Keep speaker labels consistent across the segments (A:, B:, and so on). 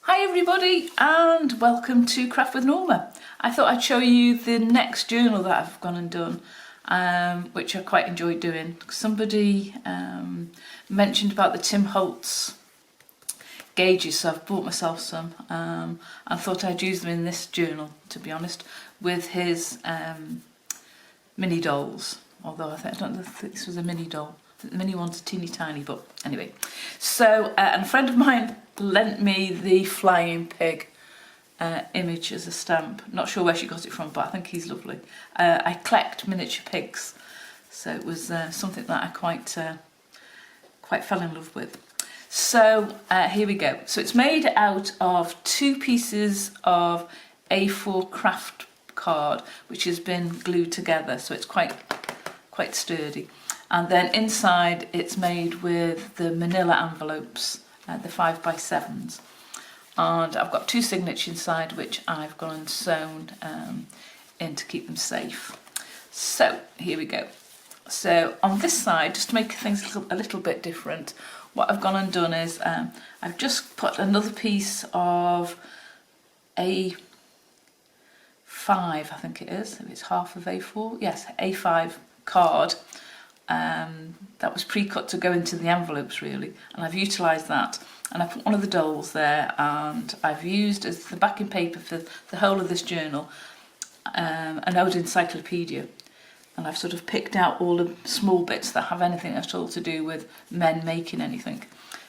A: Hi everybody and welcome to Craft with Norma. I thought I'd show you the next journal that I've gone and done, which I quite enjoyed doing. Somebody mentioned about the Tim Holtz gauges, so I've bought myself some and thought I'd use them in this journal, to be honest, with his mini dolls. Although I don't think this was a mini doll. The mini one's teeny tiny, but anyway. So, and a friend of mine lent me the flying pig image as a stamp. Not sure where she got it from, but I think he's lovely. I collect miniature pigs, so it was something that I quite fell in love with. So here we go. So it's made out of 2 pieces of A4 kraft card, which has been glued together, so it's quite sturdy. And then inside it's made with the manila envelopes, the 5x7s. And I've got 2 signatures inside, which I've gone and sewn in to keep them safe. So here we go. So on this side, just to make things a little bit different, what I've gone and done is I've just put another piece of A5, I think it is, if it's half of A4, yes, A5 card. That was pre-cut to go into the envelopes really, and I've utilised that, and I put one of the dolls there, and I've used as the backing paper for the whole of this journal an old encyclopedia, and I've sort of picked out all the small bits that have anything at all to do with men making anything,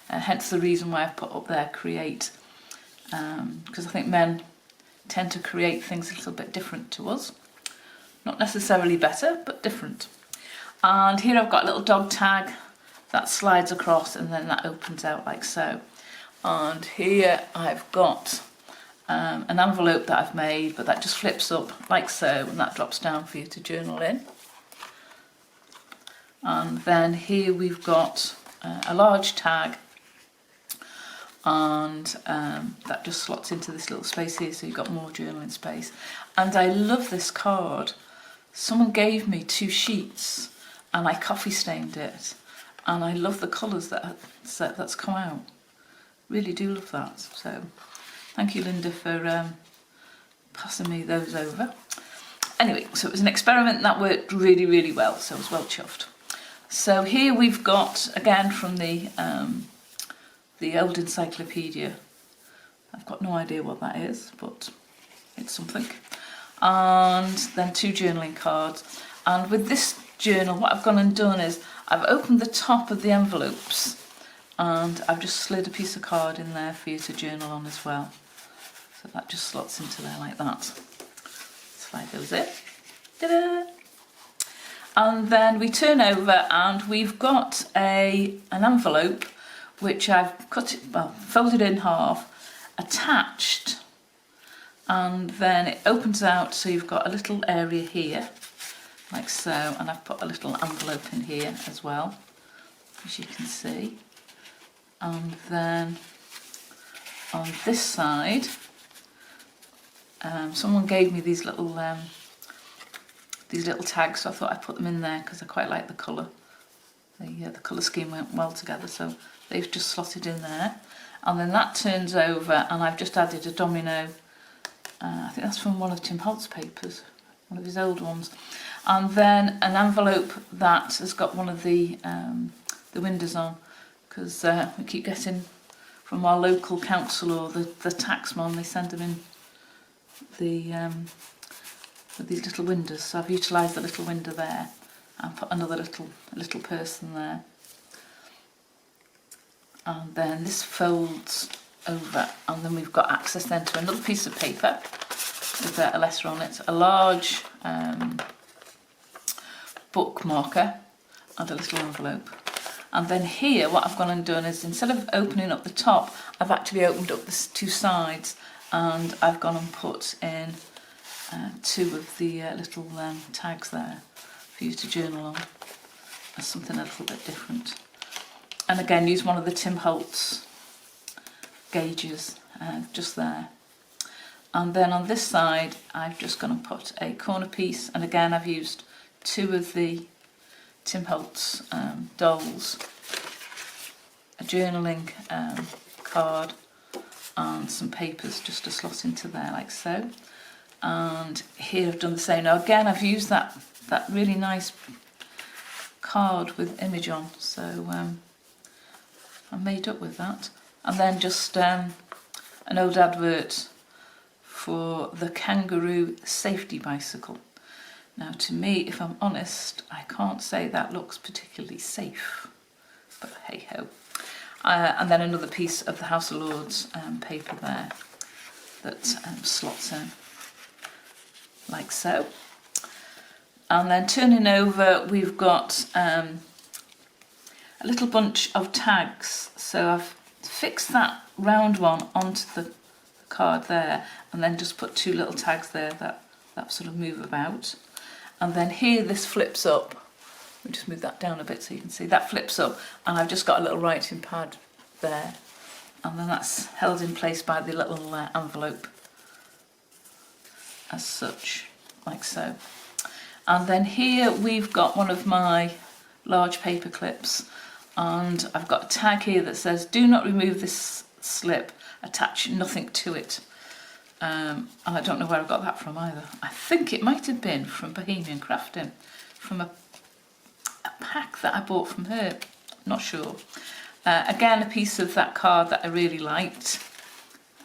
A: hence the reason why I've put up there create, because I think men tend to create things a little bit different to us, not necessarily better but different. And here I've got a little dog tag that slides across and then that opens out like so. And here I've got an envelope that I've made, but that just flips up like so, and that drops down for you to journal in. And then here we've got a large tag, and that just slots into this little space here, so you've got more journaling space. And I love this card. Someone gave me 2 sheets and I coffee stained it, and I love the colours that's come out. Really do love that. So thank you, Linda, for passing me those over. Anyway, so it was an experiment that worked really well, so I was well chuffed. So here we've got, again from the old encyclopedia. I've got no idea what that is, but it's something. And then 2 journaling cards. And with this journal, what I've gone and done is I've opened the top of the envelopes, and I've just slid a piece of card in there for you to journal on as well. So that just slots into there like that. Slide those in. Ta-da! And then we turn over and we've got an envelope which I've folded in half, attached, and then it opens out, so you've got a little area here like so, and I've put a little envelope in here as well, as you can see. And then on this side, someone gave me these little tags, so I thought I'd put them in there because I quite like the colour. The colour scheme went well together, so they've just slotted in there. And then that turns over, and I've just added a domino. I think that's from one of Tim Holtz papers, one of his old ones. And then an envelope that has got one of the windows on, because we keep getting from our local council or the taxman, they send them in with these little windows. So I've utilised the little window there and put another little person there. And then this folds over, and then we've got access then to another piece of paper with a letter on it, a large book marker and a little envelope. And then here what I've gone and done is, instead of opening up the top, I've actually opened up the 2 sides, and I've gone and put in 2 of the little tags there for you to journal on as something a little bit different. And again, use one of the Tim Holtz gauges just there. And then on this side I've just gone and put a corner piece, and again I've used 2 of the Tim Holtz dolls, a journaling card, and some papers just to slot into there like so. And here I've done the same. Now again, I've used that really nice card with image on, so I made up with that. And then just an old advert for the kangaroo safety bicycle. Now to me, if I'm honest, I can't say that looks particularly safe, but hey ho. And then another piece of the House of Lords paper there that slots in like so. And then turning over, we've got a little bunch of tags. So I've fixed that round one onto the card there, and then just put two little tags there that sort of move about. And then here this flips up. Let me just move that down a bit so you can see. That flips up, and I've just got a little writing pad there. And then that's held in place by the little envelope as such, like so. And then here we've got one of my large paper clips, and I've got a tag here that says, do not remove this slip, attach nothing to it. And I don't know where I got that from either. I think it might have been from Bohemian Crafting, from a pack that I bought from her, not sure. Again, a piece of that card that I really liked.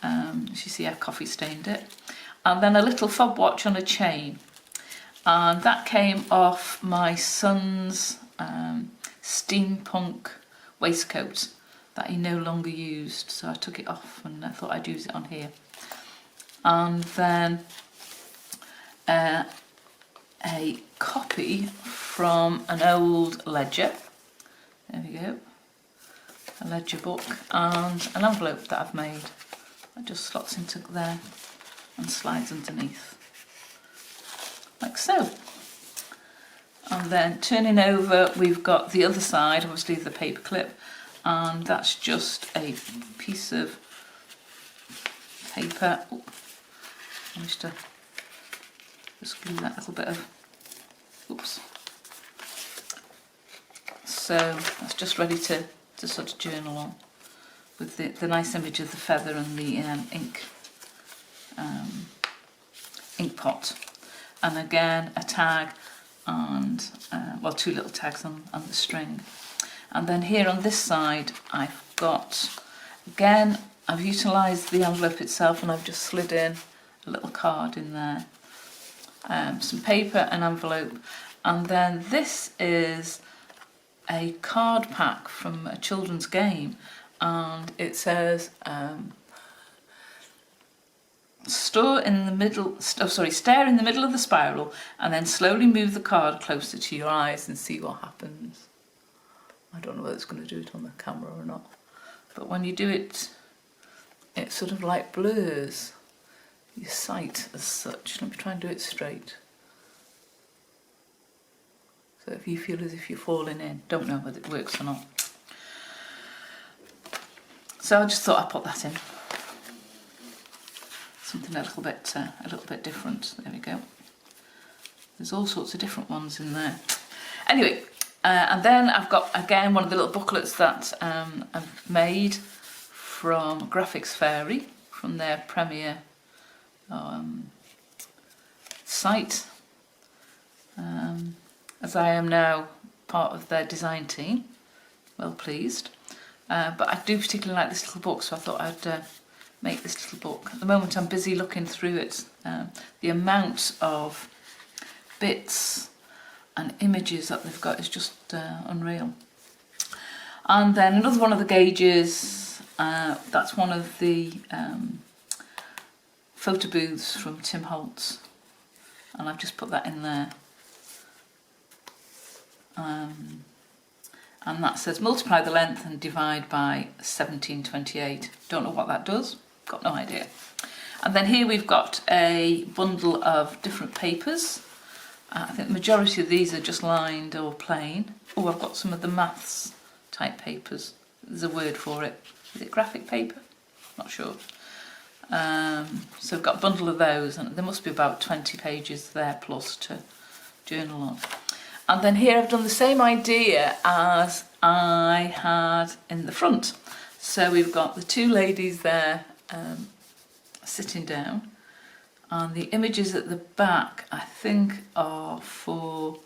A: As you see, I coffee stained it. And then a little fob watch on a chain. And that came off my son's steampunk waistcoat that he no longer used. So I took it off and I thought I'd use it on here. And then a copy from an old ledger. There we go. A ledger book and an envelope that I've made. It just slots into there and slides underneath. Like so. And then turning over, we've got the other side, obviously the paper clip, and that's just a piece of paper. Oh, I managed to just glue that little bit of, oops. So that's just ready to sort of journal on with the nice image of the feather and the ink pot. And again, a tag and, well, two little tags on the string. And then here on this side, I've got, again, I've utilised the envelope itself and I've just slid in a little card in there. Some paper, an envelope, and then this is a card pack from a children's game, and it says stare in the middle of the spiral and then slowly move the card closer to your eyes and see what happens. I don't know whether it's going to do it on the camera or not, but when you do it, it sort of like blurs your sight as such. Let me try and do it straight. So if you feel as if you're falling in, don't know whether it works or not. So I just thought I'd put that in. Something a little bit different. There we go. There's all sorts of different ones in there. Anyway, and then I've got again one of the little booklets that I've made from Graphics Fairy, from their Premiere site. As I am now part of their design team, well pleased. But I do particularly like this little book, so I thought I'd make this little book. At the moment I'm busy looking through it. The amount of bits and images that they've got is just unreal. And then another one of the gauges, that's one of the photo booths from Tim Holtz, and I've just put that in there. And that says multiply the length and divide by 1728. Don't know what that does, got no idea. And then here we've got a bundle of different papers. I think the majority of these are just lined or plain. Oh, I've got some of the maths type papers. There's a word for it. Is it graphic paper? Not sure. So I've got a bundle of those, and there must be about 20 pages there plus to journal on. And then here I've done the same idea as I had in the front. So we've got the two ladies there sitting down, and the images at the back I think are for,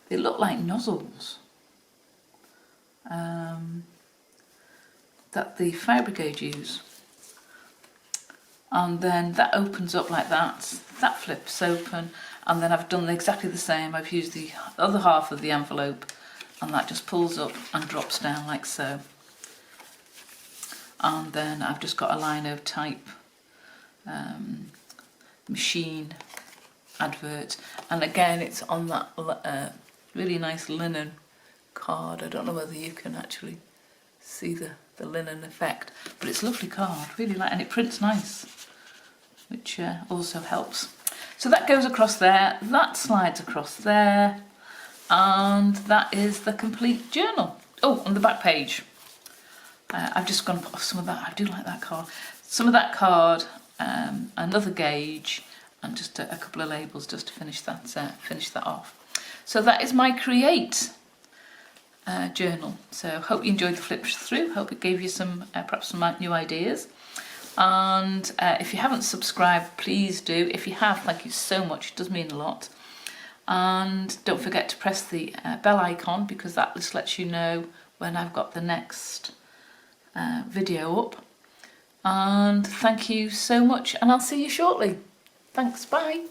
A: they look like nozzles that the fire brigade use, and then that opens up like that, that flips open, and then I've done exactly the same. I've used the other half of the envelope and that just pulls up and drops down like so. And then I've just got a lino type machine advert, and again it's on that really nice linen card. I don't know whether you can actually see the linen effect, but it's a lovely card, really like, and it prints nice, which also helps. So that goes across there, that slides across there, and that is the complete journal. Oh, on the back page, I've just gone to put off some of that. I do like that card. Some of that card, another gauge, and just a couple of labels just to finish that off. So that is my Create journal. So hope you enjoyed the flip through. Hope it gave you some perhaps some new ideas. And if you haven't subscribed, please do. If you have, thank you so much. It does mean a lot. And don't forget to press the bell icon, because that just lets you know when I've got the next video up. And thank you so much, and I'll see you shortly. Thanks, bye.